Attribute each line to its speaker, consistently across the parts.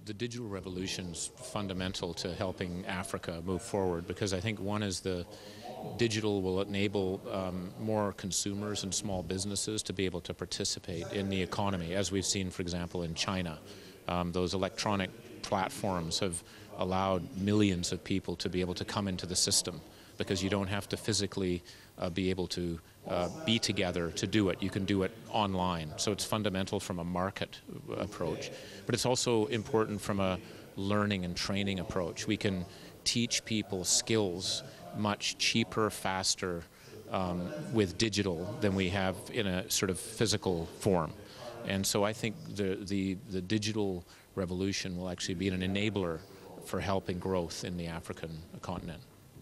Speaker 1: the digital revolution's fundamental to helping Africa move forward, because I think one is the digital will enable more consumers and small businesses to be able to participate in the economy, as we've seen, for example, in China. Those electronic platforms have allowed millions of people to be able to come into the system, because you don't have to physically be able to be together to do it. You can do it online. So it's fundamental from a market approach. But it's also important from a learning and training approach. We can teach people skills much cheaper, faster with digital than we have in a sort of physical form. And so I think the digital revolution will actually be an enabler for helping growth in the African continent.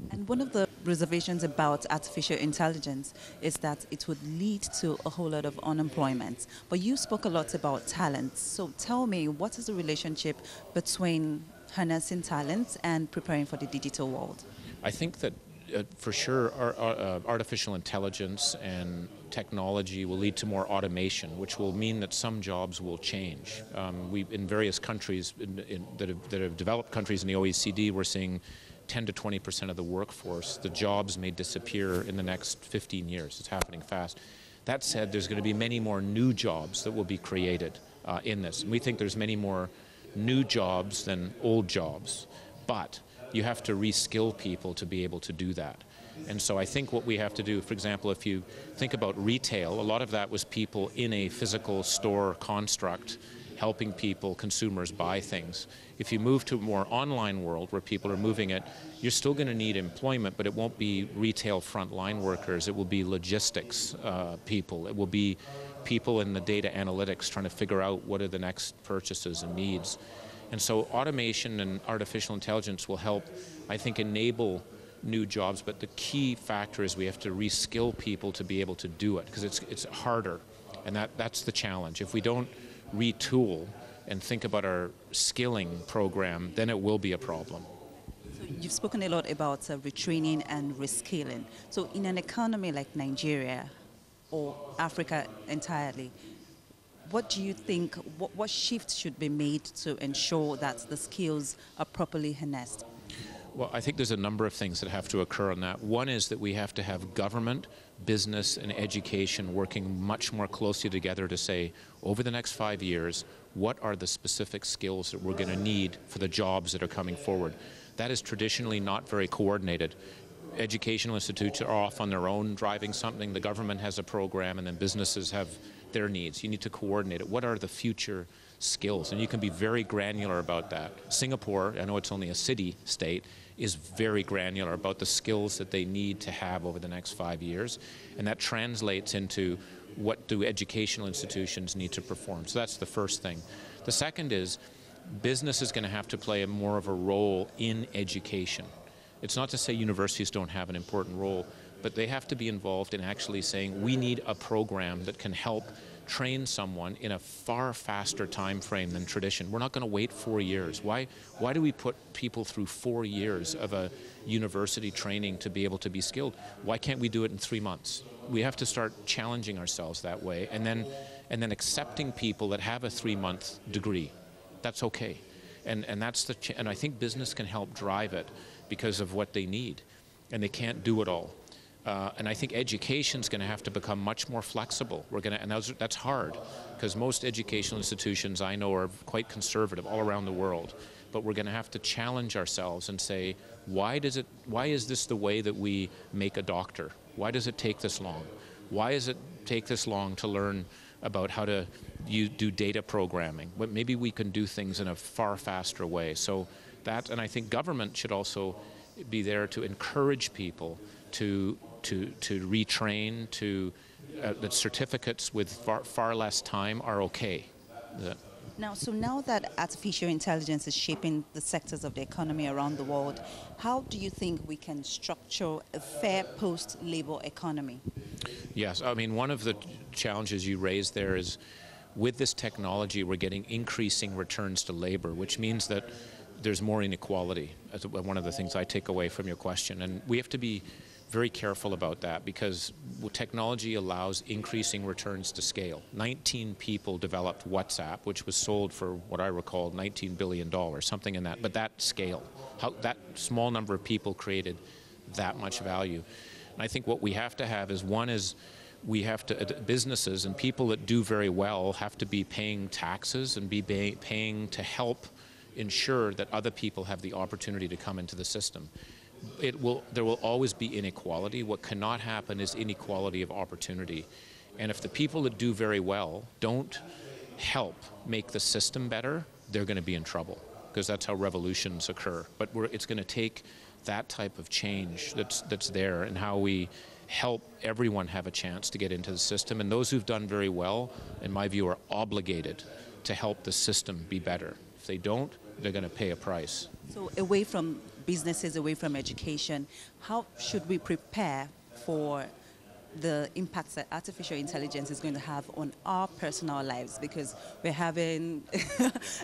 Speaker 2: And one of the reservations about artificial intelligence is that it would lead to a whole lot of unemployment. But you spoke a lot about talent. So tell me, what is the relationship between harnessing talent and preparing for the digital world?
Speaker 1: I think that for sure artificial intelligence and technology will lead to more automation, which will mean that some jobs will change. In various countries that have developed countries in the OECD, we're seeing 10 to 20% of the workforce, the jobs may disappear in the next 15 years. It's happening fast. That said, there's going to be many more new jobs that will be created in this. And we think there's many more new jobs than old jobs, but you have to reskill people to be able to do that. And so I think what we have to do, for example, if you think about retail, a lot of that was people in a physical store construct helping people, consumers, buy things. If you move to a more online world where people are moving it, you're still going to need employment, but it won't be retail frontline workers. It will be logistics people. It will be people in the data analytics trying to figure out what are the next purchases and needs. And so automation and artificial intelligence will help, I think, enable new jobs, but the key factor is we have to reskill people to be able to do it, because it's harder, and that's the challenge. If we don't retool and think about our skilling program, then it will be a problem.
Speaker 2: So you've spoken a lot about retraining and reskilling. So in an economy like Nigeria or Africa entirely, what do you think, what shifts should be made to ensure that the skills are properly harnessed?
Speaker 1: Well, I think there's a number of things that have to occur on that. One is that we have to have government, business, and education working much more closely together to say, over the next 5 years, what are the specific skills that we're going to need for the jobs that are coming forward? That is traditionally not very coordinated. Educational institutes are off on their own driving something. The government has a program, and then businesses have their needs. You need to coordinate it. What are the future skills? And you can be very granular about that. Singapore, I know it's only a city-state, is very granular about the skills that they need to have over the next 5 years. And that translates into what do educational institutions need to perform. So that's the first thing. The second is business is going to have to play more of a role in education. It's not to say universities don't have an important role, but they have to be involved in actually saying we need a program that can help train someone in a far faster time frame than tradition. We're not going to wait 4 years. Why do we put people through 4 years of a university training to be able to be skilled? Why can't we do it in 3 months? We have to start challenging ourselves that way, and then accepting people that have a 3-month degree. That's okay. And that's and I think business can help drive it because of what they need, and they can't do it all. And I think education is going to have to become much more flexible. And that's hard, because most educational institutions I know are quite conservative all around the world. But we're going to have to challenge ourselves and say, why is this the way that we make a doctor? Why does it take this long? Why does it take this long to learn about how to do data programming? But maybe we can do things in a far faster way. So that, and I think government should also be there to encourage people to retrain, that certificates with far less time are okay.
Speaker 2: Now that artificial intelligence is shaping the sectors of the economy around the world, how do you think we can structure a fair post-labor economy?
Speaker 1: Yes, I mean, one of the challenges you raised there is with this technology we're getting increasing returns to labor, which means that there's more inequality. That's one of the things I take away from your question. And we have to be very careful about that because technology allows increasing returns to scale. 19 people developed WhatsApp, which was sold for what I recall $19 billion, something in that, but that scale, how that small number of people created that much value. And I think what we have to have is, one is we have to, businesses and people that do very well have to be paying taxes and be paying to help ensure that other people have the opportunity to come into the system. There will always be inequality. What cannot happen is inequality of opportunity. And if the people that do very well don't help make the system better, they're going to be in trouble, because that's how revolutions occur. But it's going to take that type of change that's there, and how we help everyone have a chance to get into the system. And those who've done very well, in my view, are obligated to help the system be better. If they don't, they're going to pay a price.
Speaker 2: So away from businesses, away from education, how should we prepare for the impacts that artificial intelligence is going to have on our personal lives? Because we're having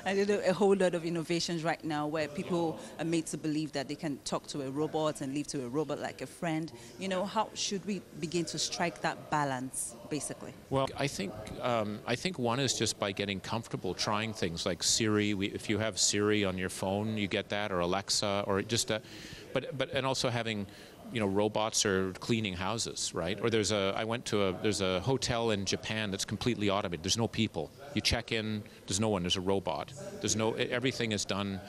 Speaker 2: I don't know, a whole lot of innovations right now where people are made to believe that they can talk to a robot and live to a robot like a friend. You know, how should we begin to strike that balance, basically?
Speaker 1: Well, I think one is just by getting comfortable trying things like Siri. If you have Siri on your phone, you get that, or Alexa, or just and also having, you know, robots are cleaning houses, right? Or there's a hotel in Japan that's completely automated. There's no people. You check in, there's no one, there's a robot. Everything is done.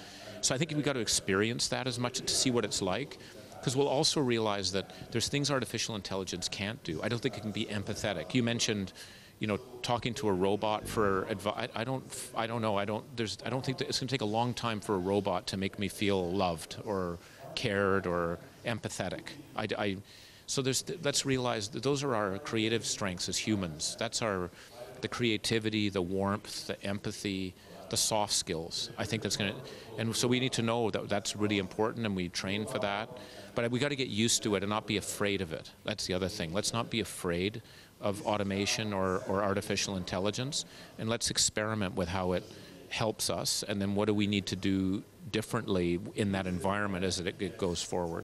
Speaker 1: So I think we've got to experience that as much to see what it's like, because we'll also realize that there's things artificial intelligence can't do. I don't think it can be empathetic. You mentioned, you know, talking to a robot for advice. I don't know. I don't think that it's going to take a long time for a robot to make me feel loved or cared or empathetic. So let's realize that those are our creative strengths as humans. That's the creativity, the warmth, the empathy, the soft skills. I think that's going to, and so we need to know that that's really important, and we train for that. But we got to get used to it and not be afraid of it. That's the other thing. Let's not be afraid of automation or artificial intelligence, and let's experiment with how it helps us, and then what do we need to do differently in that environment as it goes forward.